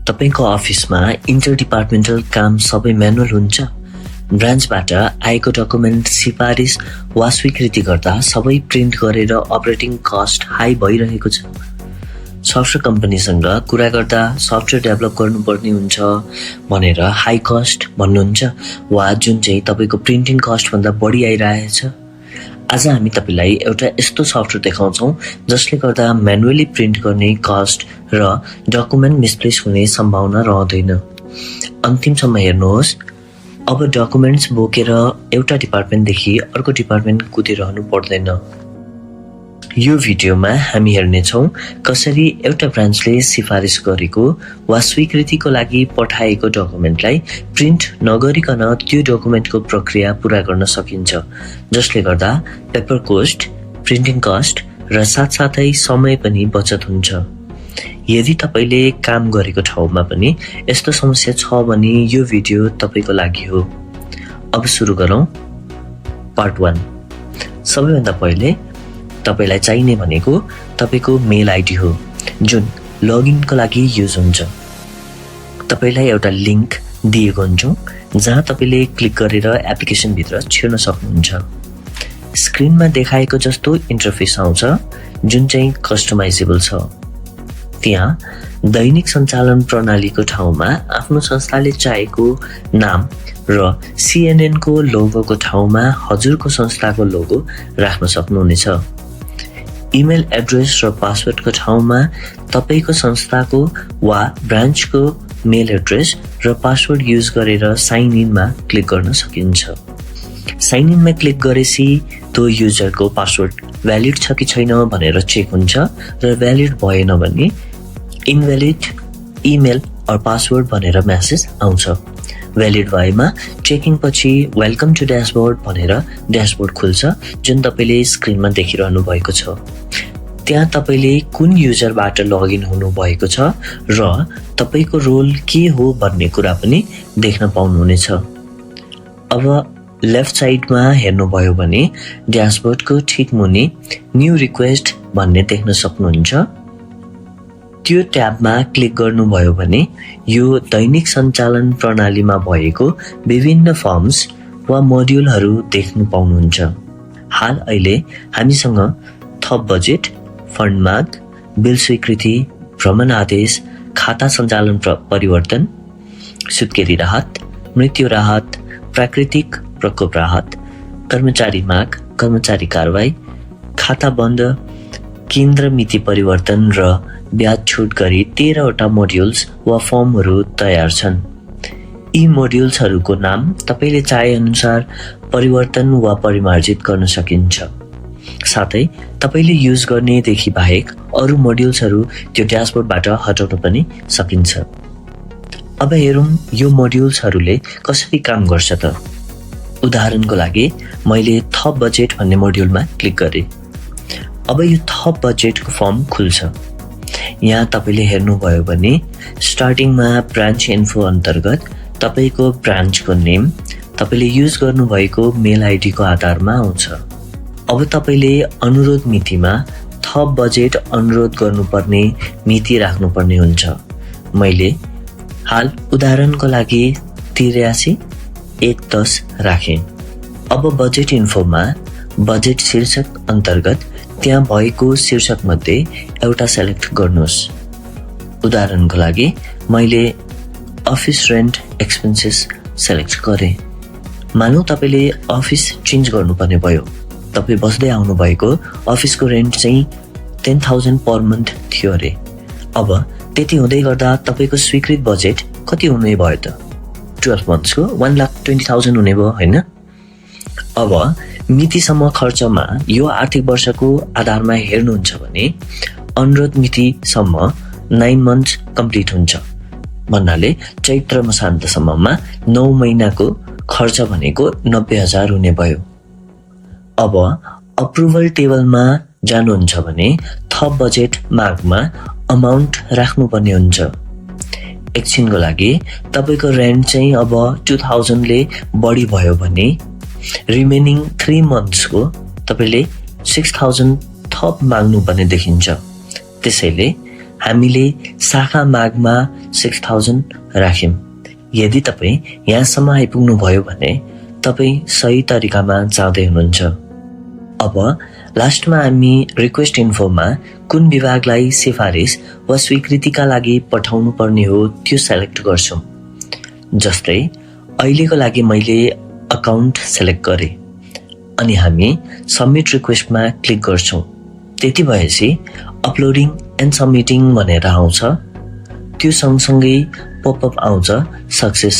तपाईको अफिसमा enter departmental काम सबै म्यानुअल हुन्छ। ब्रान्चबाट आएको डकुमेन्ट सिफारिस वा स्वीकृति गर्दा सबै प्रिन्ट गरेर अपरेटिङ कस्ट हाई भइरहेको छ। सफ्टवेयर कम्पनीसँग कुरा गर्दा सफ्टवेयर डेभलप गर्नुपर्ने हुन्छ भनेर हाई कस्ट भन्नुहुन्छ वा जुन चाहिँ तपाईको प्रिन्टिङ कस्ट भन्दा बढी आइरहेछ। आज हामी तपाईलाई एउटा यस्तो सफ्टवेयर देखाउँछौं जसले गर्दा म्यानुअली प्रिन्ट गर्ने कस्ट र डकुमेन्ट मिसप्लेस हुने सम्भावना रहँदैन। अन्तिमसम्म हेर्नुहोस्। अब डकुमेन्ट्स बोकेर एउटा डिपार्टमेन्टदेखि अर्को डिपार्टमेन्ट कुदिरहनु पर्दैन। यो भिडियोमा हामी हेर्नेछौं कसरी एउटा ब्रान्चले सिफारिस गरेको वा स्वीकृतिको लागि पठाएको डकुमेन्टलाई प्रिन्ट नगरिकन त्यो डकुमेन्टको प्रक्रिया पूरा गर्न सकिन्छ, जसले गर्दा पेपर कस्ट, प्रिन्टिङ कस्ट र साथसाथै समय पनि बचत हुन्छ। यदि तपाईले काम गरेको ठाउँमा पनि यस्तो समस्या छ भने यो भिडियो तपाईको लागि हो। अब सुरु गरौँ। पार्ट 1। सबैभन्दा पहिले तपाईलाई चाहिने भनेको तपाईको मेल आइडी हो जुन लगइनको लागि युज हुन्छ। तपाईलाई एउटा लिंक दिएको हुन्छ जहाँ तपाईले क्लिक गरेर एप्लिकेसन भित्र छिर्न सक्नुहुन्छ। स्क्रिनमा देखाएको जस्तो इन्टरफेस आउँछ जुन चाहिँ कस्टमाइजेबल छ। त्यहाँ दैनिक सञ्चालन प्रणालीको ठाउँमा आफ्नो संस्थाले चाहेको नाम र CNN को लोगोको ठाउँमा हजुरको संस्थाको लोगो राख्न सक्नुहुनेछ। इमेल एड्रेस र पासवर्डको ठाउँमा तपाईको संस्थाको वा ब्रान्चको मेल एड्रेस र पासवर्ड युज गरेर साइन इनमा क्लिक गर्न सकिन्छ। साइन इनमा क्लिक गरेपछि त्यो युजरको पासवर्ड भ्यालिड छ कि छैन भनेर चेक हुन्छ र भ्यालिड भएन भने इनभ्यालिड इमेल अर पासवर्ड भनेर मेसेज आउँछ। भ्यालिड भएमा चेकिङ पछि वेलकम टु ड्याशबोर्ड भनेर ड्याशबोर्ड खुल्छ जुन तपाईले स्क्रिनमा देखिरहनु भएको छ। त्यहाँ तपाईले कुन युजरबाट लगइन हुनु भएको छ र तपाईको रोल के हो भन्ने कुरा पनि देख्न पाउनुहुनेछ। अब लेफ्ट साइडमा हेर्नुभयो भने ड्याशबोर्डको ठिक मुनि न्यू रिक्वेस्ट भन्ने देख्न सक्नुहुन्छ। त्यो ट्याबमा क्लिक गर्नुभयो भने यो दैनिक सञ्चालन प्रणालीमा भएको विभिन्न फर्म्स वा मोड्युलहरू देख्न पाउनुहुन्छ। हाल अहिले हामीसँग थप बजेट, फन्ड माग, बिल स्वीकृति, भ्रमण आदेश, खाता सञ्चालन परिवर्तन, सुत्केरी राहत, मृत्यु राहत, प्राकृतिक प्रकोप राहत, कर्मचारी माग, कर्मचारी कारवाही, खाता बन्द, केन्द्र मिति परिवर्तन र ब्याज छुट गरी 13 वटा मोड्युल्स वा फर्महरू तयार छन्। यी मोड्युल्सहरूको नाम तपाईले चाहे अनुसार परिवर्तन वा परिमार्जित गर्न सकिन्छ। साथै तपाईले युज गर्नेदेखि बाहेक अरू मोड्युल्सहरू त्यो ड्याशबोर्डबाट हटाउन पनि सकिन्छ। अब हेरौँ यो मोड्युल्सहरूले कसरी काम गर्छ त। उदाहरणको लागि मैले थप बजेट भन्ने मोड्युलमा क्लिक गरेँ। अब यो थप बजेटको फर्म खुल्छ। यहाँ तपाईले हेर्नुभयो भने स्टार्टिङमा ब्रान्च इन्फो अन्तर्गत तपाईको ब्रान्चको नेम तपाईले युज गर्नुभएको मेल आइडी को आधारमा आउँछ। अब तपाईले अनुरोध मितिमा थप बजेट अनुरोध गर्नुपर्ने मिति राख्नुपर्ने हुन्छ। मैले हाल उदाहरणको लागि 83/1/10 राखेँ। अब बजेट इन्फोमा बजेट शीर्षक अन्तर्गत त्यहाँ भएको शीर्षक मध्ये एउटा सेलेक्ट गर्नुहोस्। उदाहरणको लागि मैले अफिस रेन्ट एक्सपेन्सेस सेलेक्ट गरेँ। मानौ तपाईले अफिस चेन्ज गर्नुपर्ने भयो। तपाई बस्दै आउनु भएको अफिसको रेन्ट चाहिँ 10,000 पर मन्थ थियो अरे। अब त्यति हुँदै गर्दा तपाईको स्वीकृत बजेट कति हुने भयो त? 12 मन्थ्सको 1,20,000 हुने भयो हैन? अब मितिसम्म खर्चमा यो आर्थिक वर्षको आधारमा हेर्नुहुन्छ भने अनुरोध मितिसम्म 9 मन्थ्स कम्प्लिट हुन्छ भन्नाले चैत्र मसान्तसम्ममा 9 महिनाको खर्च भनेको 90,000 हुने भयो। अब अप्रुभल टेबलमा जानुहुन्छ भने थप बजेट मागमा अमाउन्ट राख्नुपर्ने हुन्छ। एकछिनको लागि तपाईको रेन्ट चाहिँ अब 2000 ले बढी भयो भने रिमेनिङ 3 months को तपाईले 6,000 थप माग्नु पर्ने देखिन्छ। त्यसैले हामीले शाखा मागमा 6000 राख्यौं। यदि तपाईँ यहाँसम्म आइपुग्नु भयो भने तपाईँ सही तरिकामा जाँदै हुनुहुन्छ। अब लास्टमा हामी रिक्वेस्ट इन्फोमा कुन विभागलाई सिफारिस वा स्वीकृतिका लागि पठाउनु पर्ने हो त्यो सेलेक्ट गर्छौं। जस्तै अहिलेको लागि मैले अकाउन्ट सेलेक्ट गरेँ अनि हामी सबमिट रिक्वेस्टमा क्लिक गर्छौं। त्यति भएपछि अपलोडिङ एन्ड सबमिटिङ भनेर आउँछ। त्यो सँगसँगै पपअप आउँछ सक्सेस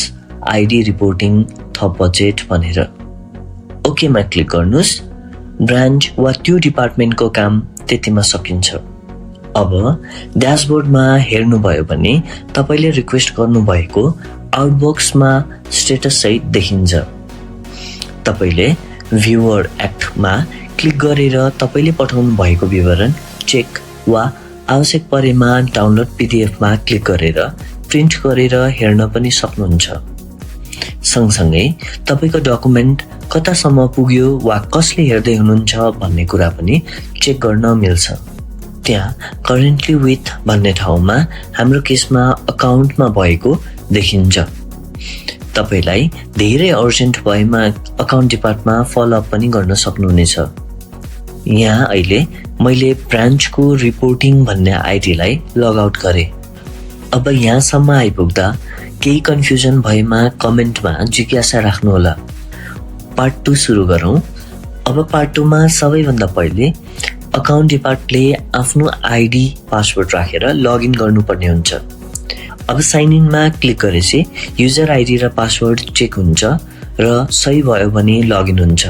आइडी रिपोर्टिङ थप बजेट भनेर। ओकेमा क्लिक गर्नुस्। ब्रान्च वा त्यो डिपार्टमेन्टको काम त्यतिमा सकिन्छ। अब ड्यासबोर्डमा हेर्नुभयो भने तपाईले रिक्वेस्ट गर्नुभएको आउटबक्समा स्टेटस सहित देखिन्छ। तपाईले भ्युअर एक्टमा क्लिक गरेर तपाईले पठाउनु भएको विवरण चेक वा आवश्यक परेमा डाउनलोड पीडीएफमा क्लिक गरेर प्रिन्ट गरेर हेर्न पनि सक्नुहुन्छ। सँगसँगै तपाईको डकुमेन्ट कतासम्म पुग्यो वा कसले हेर्दै हुनुहुन्छ भन्ने कुरा पनि चेक गर्न मिल्छ। त्यहाँ करेन्टली विथ भन्ने ठाउँमा हाम्रो केसमा अकाउन्टमा भएको देखिन्छ। तपाईलाई धेरै अर्जेन्ट भएमा अकाउन्ट डिपार्टमा फलोअप पनि गर्न सक्नुहुनेछ। यहाँ अहिले मैले ब्रान्चको रिपोर्टिङ भन्ने आइडीलाई लगआउट गरेँ। अब यहाँसम्म आइपुग्दा केही कन्फ्युजन भएमा कमेन्टमा जिज्ञासा राख्नुहोला। पार्ट 2 सुरु गरौँ। अब पार्ट 2 मा सबैभन्दा पहिले अकाउन्ट डिपार्टले आफ्नो आइडी पासवर्ड राखेर लगइन गर्नुपर्ने हुन्छ। अब साइन इनमा क्लिक गरेपछि युजर आइडी र पासवर्ड चेक हुन्छ र सही भयो भने लगइन हुन्छ।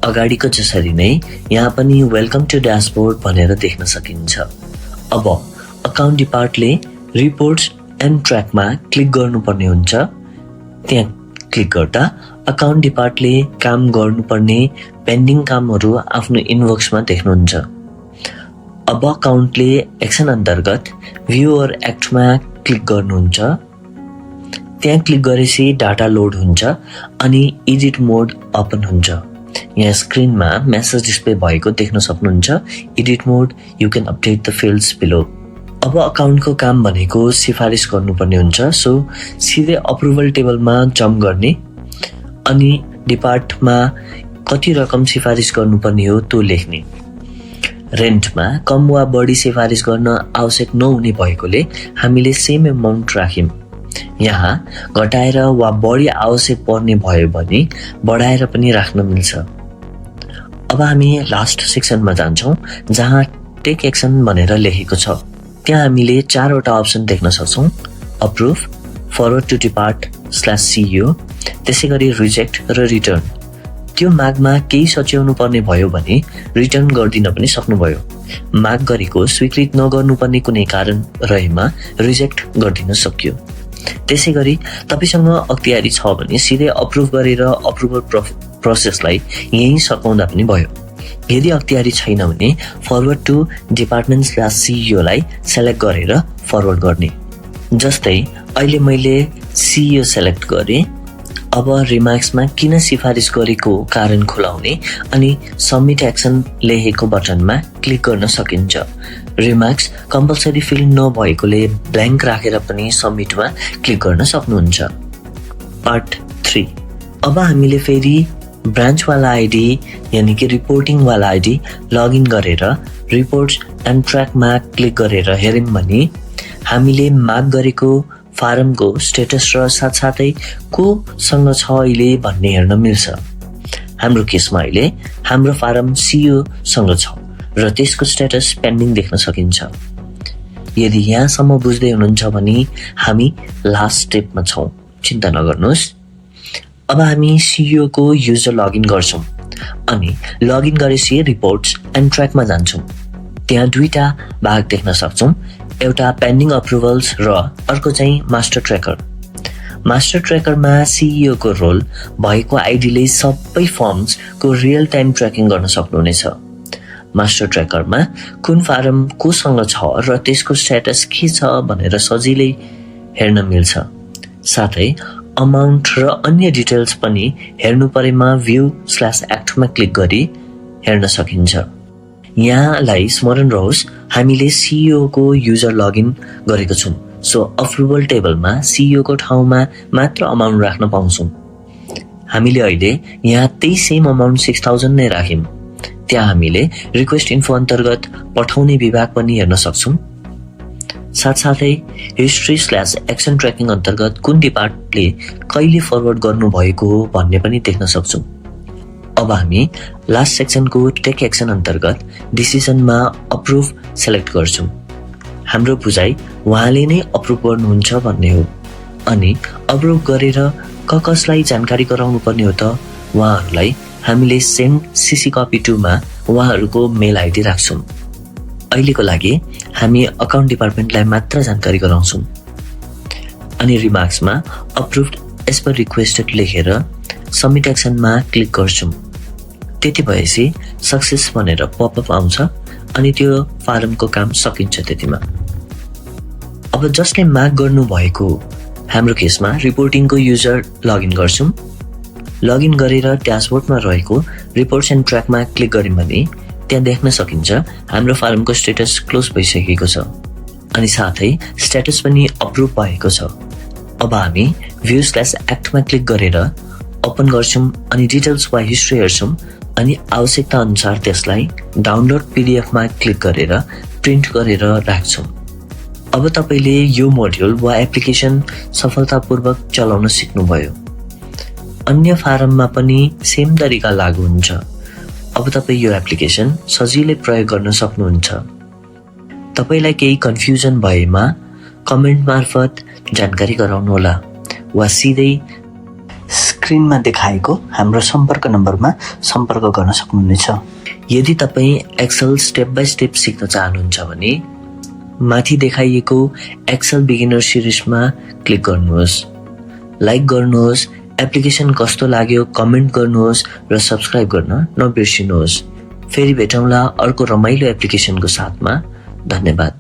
अगाडिको जसरी नै यहाँ पनि वेलकम टु ड्यासबोर्ड भनेर देख्न सकिन्छ। अब अकाउन्ट डिपार्टले रिपोर्ट्स एन्ड ट्र्याकमा क्लिक गर्नुपर्ने हुन्छ। त्यहाँ क्लिक गर्दा अकाउन्ट डिपार्टले काम गर्नुपर्ने पेन्डिङ कामहरू आफ्नो इनबक्समा देख्नुहुन्छ। अब अकाउन्टले एक्सन अन्तर्गत भ्युअर एक्टमा क्लिक गर्नुहुन्छ। त्यहाँ क्लिक गरेपछि डाटा लोड हुन्छ अनि एडिट मोड ओपन हुन्छ। यहाँ स्क्रिनमा मेसेज डिस्प्ले भएको देख्न सक्नुहुन्छ। Edit mode you can update the fields below. अब अकाउन्टको काम भनेको सिफारिस गर्नुपर्ने हुन्छ। सो सिधै अप्रुभल टेबलमा जम्प गर्ने अनि डिपार्टमा कति रकम सिफारिस गर्नुपर्ने हो त्यो लेख्ने। रेन्टमा कम वा बढी सिफारिस गर्न आवश्यक नहुने भएकोले हामीले सेम अमाउन्ट राख्यौं। यहाँ घटाएर वा बढी आवश्यक पर्ने भयो भने बढाएर पनि राख्न मिल्छ। अब हामी लास्ट सेक्सनमा जान्छौं जहाँ टेक एक्सन भनेर लेखेको छ। त्यहाँ हामीले 4 वटा अप्सन देख्न सक्छौं। अप्रुभ, फरवर्ड टु डिपार्ट/सीईओ, त्यसैगरी रिजेक्ट र रिटर्न। त्यो मागमा केही सच्याउनु पर्ने भयो भने रिटर्न गरिदिन पनि सक्नुभयो। माग गरेको स्वीकृत नगर्नुपर्ने कुनै कारण रहेमा रिजेक्ट गरिदिन सक्यो। त्यसैगरी तपाईसँग अख्तियारी छ भने सिधै अप्रुभ गरेर अप्रुभल प्रोसेसलाई यही सकाउँदा पनि भयो। यदि अख्तियारी छैन भने फरवर्ड टु डिपार्टमेन्ट/सीईओ लाई सेलेक्ट गरेर फरवर्ड गर्ने। जस्तै अहिले मैले सीईओ सेलेक्ट गरेँ। अब रिमार्क्समा किन सिफारिस गरेको कारण खुलाउने अनि सबमिट एक्सन लेखेको बटनमा क्लिक गर्न सकिन्छ। रिमार्क्स कम्पलसरी फिल नभएकोले ब्ल्याङ्क राखेर पनि सबमिटमा क्लिक गर्न सक्नुहुन्छ। पार्ट 3। अब हामीले फेरि ब्रान्चवाला आइडी यानि कि रिपोर्टिङ वाला आइडी लगइन गरेर रिपोर्ट्स एन्ड ट्र्याकमा क्लिक गरेर हेर्यौं भने हामीले माग गरेको फारमको स्टेटस र साथसाथै कोसँग छ अहिले भन्ने हेर्न मिल्छ। हाम्रो केसमा अहिले हाम्रो फारम सीईओ सँग छ र त्यसको स्टेटस पेन्डिङ देख्न सकिन्छ। यदि यहाँसम्म बुझ्दै हुनुहुन्छ भने हामी लास्ट स्टेपमा छौं, चिन्ता नगर्नुहोस्। अब हामी सीईओ को युजर लगइन गर्छौं अनि लगइन गरेपछि रिपोर्ट्स एन्ड ट्र्याकमा जान्छौं। त्यहाँ 2टा भाग देख्न सक्छौं, एउटा पेन्डिङ अप्रुभल्स र अर्को चाहिँ मास्टर ट्र्याकर। मास्टर ट्र्याकरमा सीईओ को रोल भएको आइडीले सबै फर्म्सको रियल टाइम ट्र्याकिङ गर्न सक्नुहुनेछ। मास्टर ट्र्याकरमा कुन फारम कोसँग छ र त्यसको स्टेटस के छ भनेर सजिलै हेर्न मिल्छ। साथै अमाउन्ट र अन्य डिटेल्स पनि हेर्नु परेमा भ्यू/एक्टमा क्लिक गरी हेर्न सकिन्छ। यहाँलाई स्मरण रहोस् हामीले CEO को युजर लगइन गरेको छौं, सो अप्रुभल टेबलमा CEO को ठाउँमा मात्र अमाउन्ट राख्न पाउँछौं। हामीले अहिले यहाँ त्यही सेम अमाउन्ट 6000 नै राख्यौं। त्यहाँ हामीले रिक्वेस्ट इन्फो अन्तर्गत पठाउने विभाग पनि हेर्न सक्छौं। साथसाथै हिस्ट्री/एक्सन ट्र्याकिङ अन्तर्गत कुन डिपार्टले कहिले फरवर्ड गर्नु भएको हो भन्ने पनि देख्न सक्छौं। अब हामी लास्ट सेक्सनको टेक एक्सन अन्तर्गत डिसिजनमा अप्रुभ सेलेक्ट गर्छौं। हाम्रो बुझाइ उहाँले नै अप्रुभ गर्नुहुन्छ भन्ने हो, अनि अप्रुभ गरेर कसलाई जानकारी गराउनु पर्ने हो त उहाँहरूलाई हामीले सेन्ड सीसी कपी टु मा उहाँहरूको मेल आइडी राख्छौं। अहिलेको लागि हामी अकाउन्ट डिपार्टमेन्टलाई मात्र जानकारी गराउँछौं अनि रिमार्क्समा अप्रुभड एज पर रिक्वेस्टेड लेखेर सबमिट एक्सनमा क्लिक गर्छौं। त्यति भएपछि सक्सेस भनेर पपअप आउँछ अनि त्यो फारमको काम सकिन्छ त्यतिमा। अब जसले माग गर्नु भएको हाम्रो केसमा रिपोर्टिङको युजर लगइन गर्छौं। लगइन गरेर ड्याशबोर्डमा रहेको रिपोर्ट्स एन्ड ट्र्याकमा क्लिक गर्यौं भने त्यहाँ देख्न सकिन्छ हाम्रो फारमको स्टेटस क्लोज भइसकेको छ अनि साथै स्टेटस पनि अप्रुभ भएको छ। अब हामी भ्यू/एक्टमा क्लिक गरेर ओपन गर्छौं अनि डिटेल्स वा हिस्ट्री हेर्छौं अनि आवश्यकता अनुसार त्यसलाई डाउनलोड PDF मा क्लिक गरेर प्रिन्ट गरेर राख्छौं। अब तपाईले यो मोड्युल वा एप्लिकेसन सफलतापूर्वक चलाउन सिक्नुभयो। अन्य फारममा पनि सेम तरिका लागू हुन्छ। अब तपाई यो एप्लिकेसन सजिलै प्रयोग गर्न सक्नुहुन्छ। तपाईलाई केही कन्फ्युजन भएमा कमेन्ट मार्फत जानकारी गराउनुहोला वा सिधै स्क्रिनमा देखाएको हाम्रो सम्पर्क नम्बरमा सम्पर्क गर्न सक्नुहुनेछ। यदि तपाई एक्सेल स्टेप बाइ स्टेप सिक्न चाहनुहुन्छ भने माथि देखाइएको एक्सेल बिगिनर सिरिजमा क्लिक गर्नुहोस्, लाइक गर्नुहोस्, एप्लिकेसन कस्तो लाग्यो कमेन्ट गर्नुहोस् र सब्स्क्राइब गर्न नबिर्सिनुहोस्। फेरि भेटौँला अर्को रमाइलो एप्लिकेसनको साथमा। धन्यवाद।